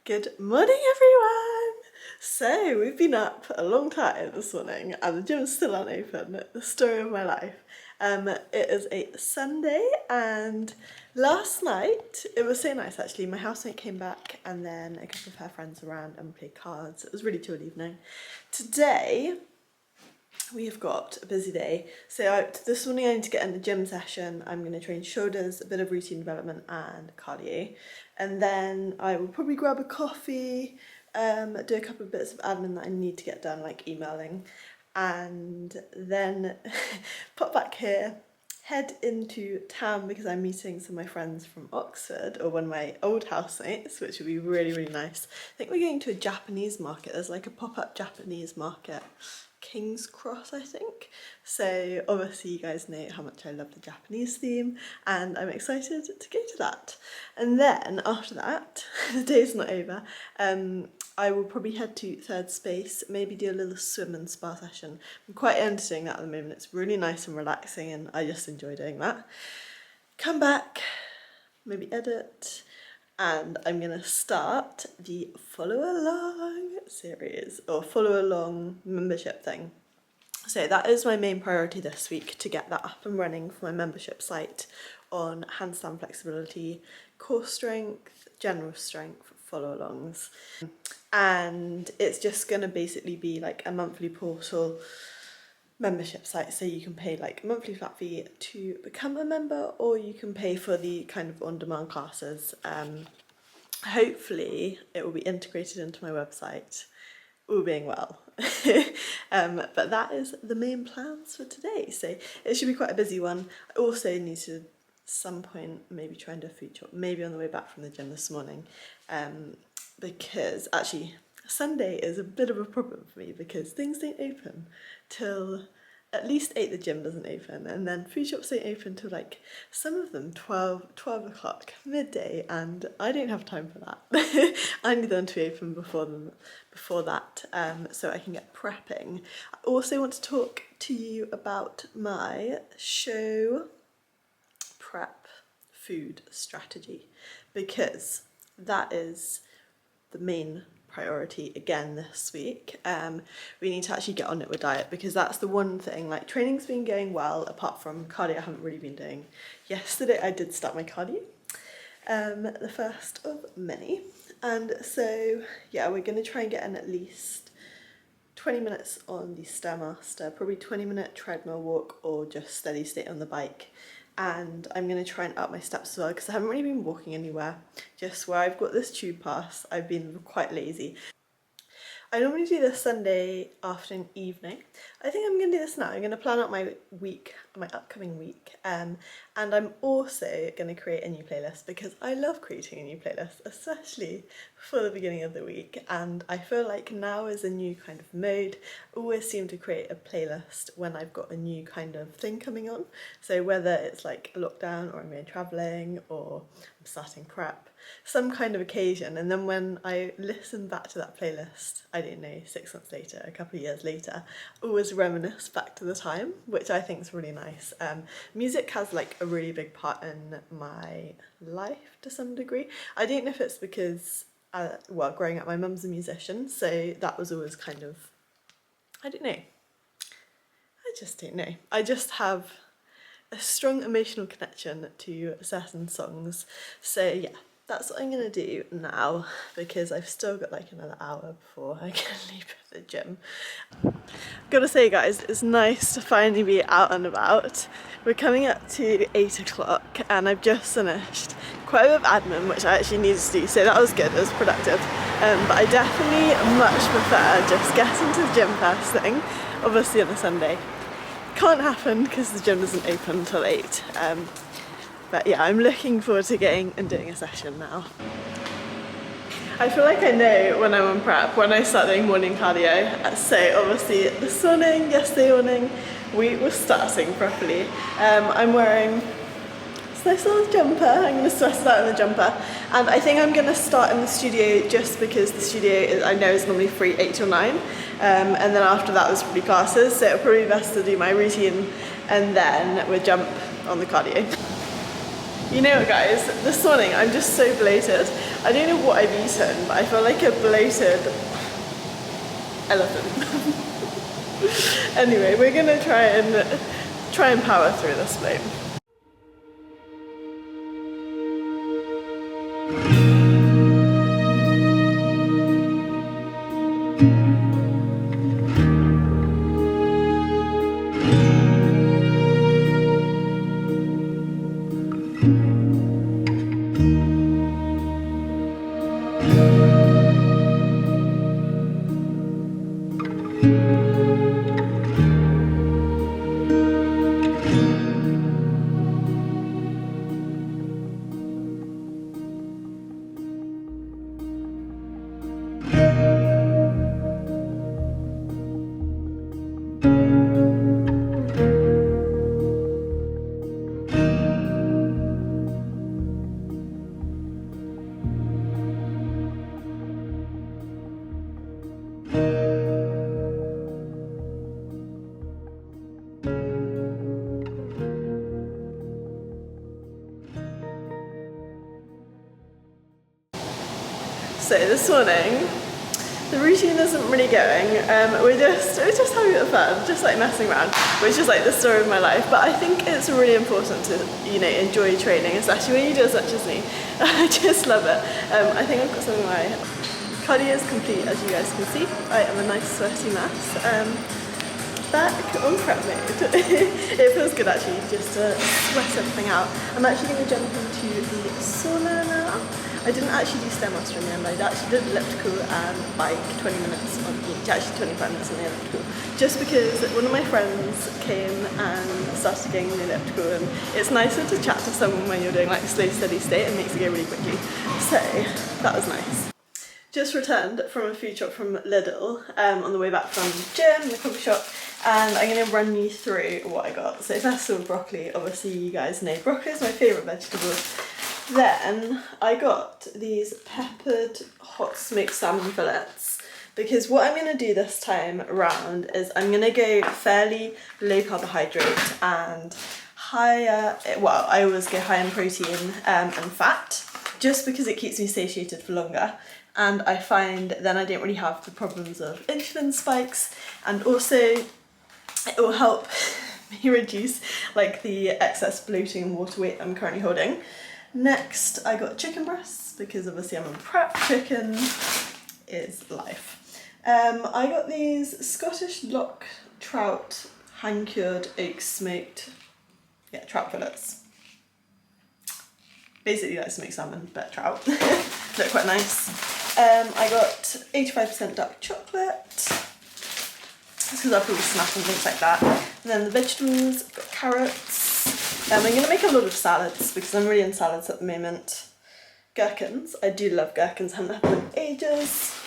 Good morning, everyone! So, we've been up a long time this morning and the gym's still unopened. The story of my life. It is a Sunday and last night, it was so nice actually. My housemate came back and then a couple of her friends around and we played cards. It was a really chill evening. Today, we have got a busy day. So this morning I need to get in the gym session. I'm going to train shoulders, a bit of routine development and cardio. And then I will probably grab a coffee, do a couple of bits of admin that I need to get done, like emailing. And then pop back here, head into town because I'm meeting some of my friends from Oxford, or one of my old housemates, which would be really, really nice. I think we're going to a Japanese market. There's like a pop-up Japanese market. King's Cross, I think. So obviously you guys know how much I love the Japanese theme and I'm excited to go to that. And then after that, the day's not over, I will probably head to Third Space, maybe do a little swim and spa session. I'm quite into doing that at the moment. It's really nice and relaxing and I just enjoy doing that. Come back, maybe edit, and I'm going to start the follow along series or follow along membership thing. So that is my main priority this week, to get that up and running for my membership site on handstand flexibility, core strength, general strength, follow alongs. And it's just going to basically be like a monthly portal membership site, so you can pay like a monthly flat fee to become a member, or you can pay for the kind of on-demand classes. Hopefully it will be integrated into my website, all being well. But that is the main plans for today, so it should be quite a busy one. I also need to at some point maybe try and do a food shop, maybe on the way back from the gym this morning, because actually Sunday is a bit of a problem for me because things don't open till at least 8. The gym doesn't open, and then food shops don't open till like some of them 12 o'clock, midday, and I don't have time for that. I need them to be open before that, so I can get prepping. I also want to talk to you about my show prep food strategy, because that is the main priority again this week. We need to actually get on it with diet, because that's the one thing, like training's been going well apart from cardio. I haven't really been doing. Yesterday I did start my cardio, the first of many, and so yeah, we're going to try and get in at least 20 minutes on the Stairmaster, probably 20-minute treadmill walk or just steady state on the bike. And I'm going to try and up my steps as well, because I haven't really been walking anywhere. Just where I've got this tube pass, I've been quite lazy. I normally do this Sunday afternoon, evening. I think I'm going to do this now. I'm going to plan out my week, my upcoming week, and I'm also going to create a new playlist, because I love creating a new playlist, especially for the beginning of the week, and I feel like now is a new kind of mode. I always seem to create a playlist when I've got a new kind of thing coming on, so whether it's like a lockdown, or I'm going travelling, or I'm starting prep, some kind of occasion, and then when I listen back to that playlist, I don't know, 6 months later, a couple of years later, I always reminisce back to the time, which I think is really nice. Music has like a really big part in my life to some degree. I don't know if it's because, well, growing up my mum's a musician, so that was always kind of, I don't know, I just don't know. I just have a strong emotional connection to certain songs, so yeah. That's what I'm going to do now, because I've still got like another hour before I can leave the gym. Gotta say guys, it's nice to finally be out and about. We're coming up to 8 o'clock and I've just finished quite a bit of admin, which I actually needed to do, so that was good, it was productive. But I definitely much prefer just getting to the gym first thing, obviously on a Sunday. Can't happen because the gym doesn't open until 8. But yeah, I'm looking forward to getting and doing a session now. I feel like I know when I'm on prep, when I start doing morning cardio. So obviously this morning, yesterday morning, we were starting properly. I'm wearing this nice little jumper. I'm going to stress it out in the jumper. And I think I'm going to start in the studio just because the studio is, I know, is normally free 8 till 9. And then after that there's probably classes. So it'll probably be best to do my routine and then we'll jump on the cardio. You know what, guys? This morning I'm just so bloated. I don't know what I've eaten, but I feel like a bloated elephant. Anyway, we're gonna try and power through this flame. So this morning, the routine isn't really going. We're just having a bit of fun, just like messing around, which is like the story of my life. But I think it's really important to, you know, enjoy training, especially when you do as much as me. I just love it. I think I've got some of my cardio is complete, as you guys can see. I am a nice sweaty mess. Back on prep mode. It feels good actually, just to sweat everything out. I'm actually going to jump into the sauna now. I didn't actually do Stairmaster in the end. I actually did elliptical and bike 20 minutes on each, actually 25 minutes on the elliptical, just because one of my friends came and started getting the elliptical, and it's nicer to chat to someone when you're doing like slow steady state and makes it go really quickly. So that was nice. Just returned from a food shop from Lidl on the way back from the gym, the coffee shop, and I'm going to run you through what I got. So first of all, broccoli. Obviously you guys know broccoli is my favourite vegetable. Then I got these peppered hot smoked salmon fillets, because what I'm going to do this time around is I'm going to go fairly low carbohydrate and higher, well, I always go high in protein and fat, just because it keeps me satiated for longer. And I find then I don't really have the problems of insulin spikes, and also it will help me reduce like the excess bloating and water weight I'm currently holding. Next I got chicken breasts, because obviously I'm on prep. Chicken is life. I got these Scottish loch trout hand cured oak smoked trout fillets. Basically like smoked salmon but trout. Look quite nice. I got 85% dark chocolate, because I'll probably snack and things like that. And then the vegetables, got carrots. I'm going to make a lot of salads, because I'm really in salads at the moment. Gherkins, I do love gherkins, I haven't had them in ages.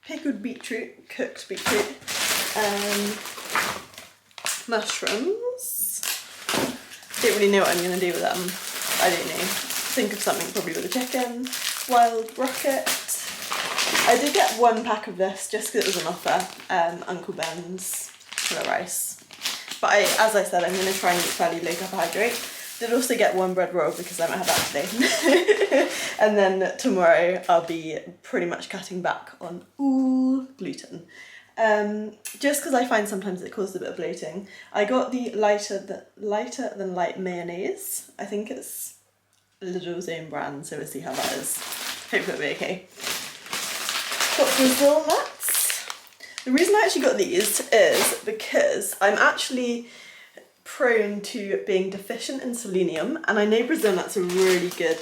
Pickled beetroot, cooked beetroot. Mushrooms. Don't really know what I'm going to do with them. I don't know. Think of something probably with a chicken. Wild rocket. I did get one pack of this just because it was an offer. Uncle Ben's for the rice. But as I said, I'm going to try and eat fairly low carbohydrate. Did also get one bread roll because I might have that today. And then tomorrow I'll be pretty much cutting back on all gluten. Just because I find sometimes it causes a bit of bloating. I got the lighter than light mayonnaise. I think it's Lidl's own brand, so we'll see how that is. Hopefully it'll be okay. Got Brazil nuts. The reason I actually got these is because I'm actually prone to being deficient in selenium, and I know Brazil nuts are a really good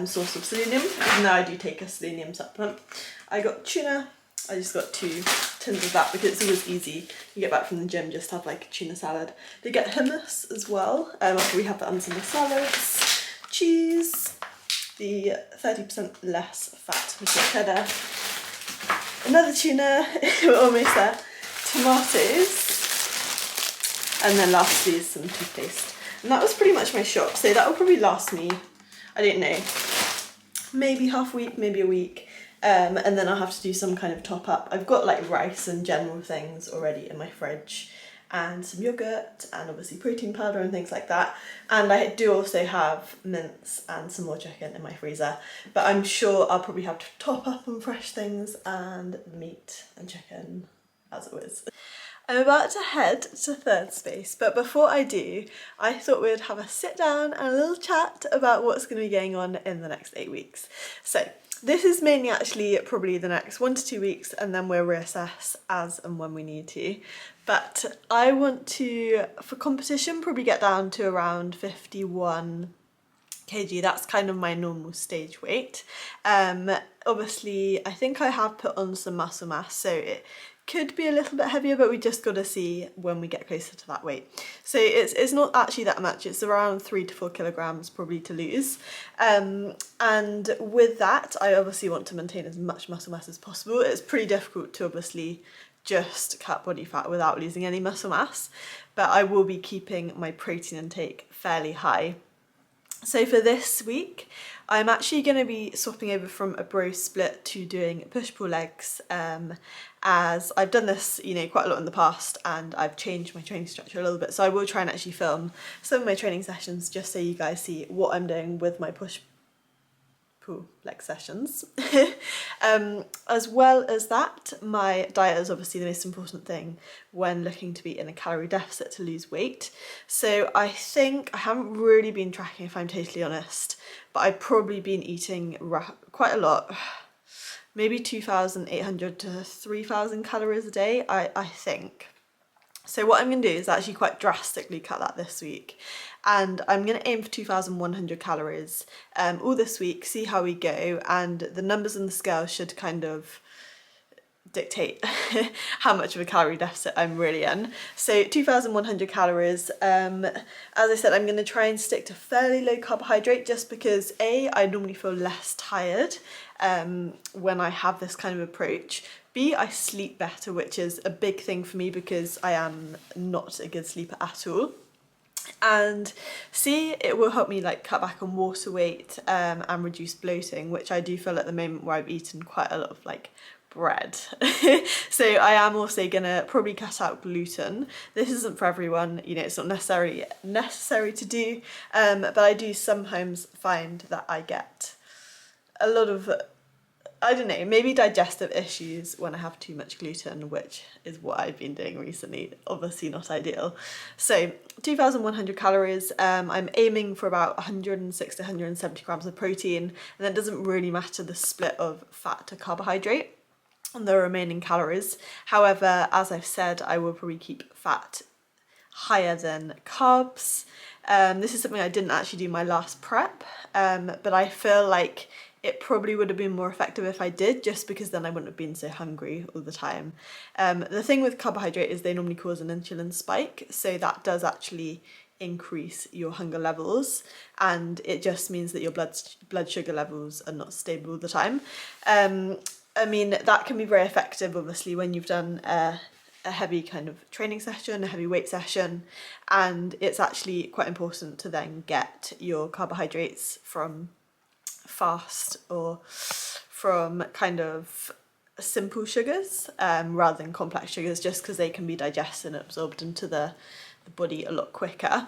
source of selenium, even though I do take a selenium supplement. I got tuna. I just got 2 tins of that because it's always easy. You get back from the gym, just have like a tuna salad. They get hummus as well, after we have that on some of the salads. Cheese, the 30% less fat with the cheddar. Another tuna, we're almost there. Tomatoes. And then lastly is some toothpaste. And that was pretty much my shop, so that will probably last me, I don't know, maybe half a week, maybe a week. And then I'll have to do some kind of top up. I've got like rice and general things already in my fridge. and some yogurt and obviously protein powder and things like that. And I do also have mince and some more chicken in my freezer, but I'm sure I'll probably have to top up on fresh things and meat and chicken as always. I'm about to head to third space, but before I do, I thought we'd have a sit down and a little chat about what's going to be going on in the next 8 weeks. So this is mainly actually probably the next 1 to 2 weeks, and then we'll reassess as and when we need to. But I want to, for competition, probably get down to around 51 kg. That's kind of my normal stage weight. Obviously, I think I have put on some muscle mass, so it could be a little bit heavier, but we just got to see when we get closer to that weight. So it's not actually that much. It's around 3 to 4 kilograms probably to lose. And with that, I obviously want to maintain as much muscle mass as possible. It's pretty difficult to obviously just cut body fat without losing any muscle mass, but I will be keeping my protein intake fairly high. So for this week, I'm actually going to be swapping over from a bro split to doing push-pull legs, as I've done this, quite a lot in the past, and I've changed my training structure a little bit. So I will try and actually film some of my training sessions just so you guys see what I'm doing with my push-pull leg sessions. As well as that, my diet is obviously the most important thing when looking to be in a calorie deficit to lose weight. So I think I haven't really been tracking, if I'm totally honest, but I've probably been eating quite a lot, maybe 2,800 to 3,000 calories a day, I think. So what I'm going to do is actually quite drastically cut that this week, and I'm going to aim for 2,100 calories all this week, see how we go, and the numbers on the scale should kind of dictate how much of a calorie deficit I'm really in. So 2,100 calories. As I said, I'm going to try and stick to fairly low carbohydrate just because I normally feel less tired when I have this kind of approach. B, I sleep better, which is a big thing for me because I am not a good sleeper at all. And C, it will help me cut back on water weight and reduce bloating, which I do feel at the moment where I've eaten quite a lot of bread. So I am also gonna probably cut out gluten. This isn't for everyone, it's not necessary to do, but I do sometimes find that I get a lot of, I don't know, maybe digestive issues when I have too much gluten, which is what I've been doing recently. Obviously not ideal. So 2,100 calories, I'm aiming for about 160 to 170 grams of protein, and that doesn't really matter the split of fat to carbohydrate on the remaining calories. However, as I've said, I will probably keep fat higher than carbs. This is something I didn't actually do my last prep, but I feel like it probably would have been more effective if I did, just because then I wouldn't have been so hungry all the time. The thing with carbohydrate is they normally cause an insulin spike, so that does actually increase your hunger levels, and it just means that your blood sugar levels are not stable all the time. I mean, that can be very effective, obviously, when you've done a heavy kind of training session, a heavy weight session, and it's actually quite important to then get your carbohydrates from fast or from kind of simple sugars rather than complex sugars, just because they can be digested and absorbed into the body a lot quicker.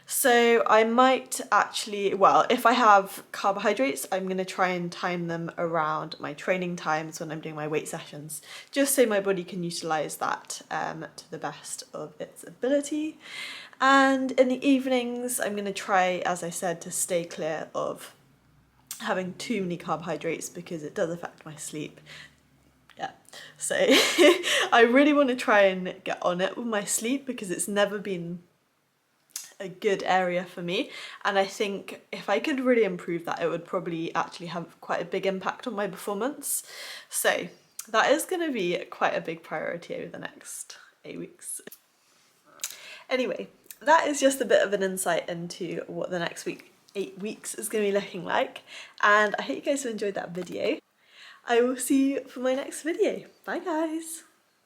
So I might actually, well, if I have carbohydrates, I'm going to try and time them around my training times when I'm doing my weight sessions, just so my body can utilise that to the best of its ability. And in the evenings, I'm going to try, as I said, to stay clear of having too many carbohydrates because it does affect my sleep. Yeah, so I really want to try and get on it with my sleep because it's never been a good area for me, and I think if I could really improve that, it would probably actually have quite a big impact on my performance. So that is going to be quite a big priority over the next 8 weeks. Anyway, that is just a bit of an insight into what the next 8 weeks is going to be looking like, and I hope you guys have enjoyed that video. I will see you for my next video. Bye guys!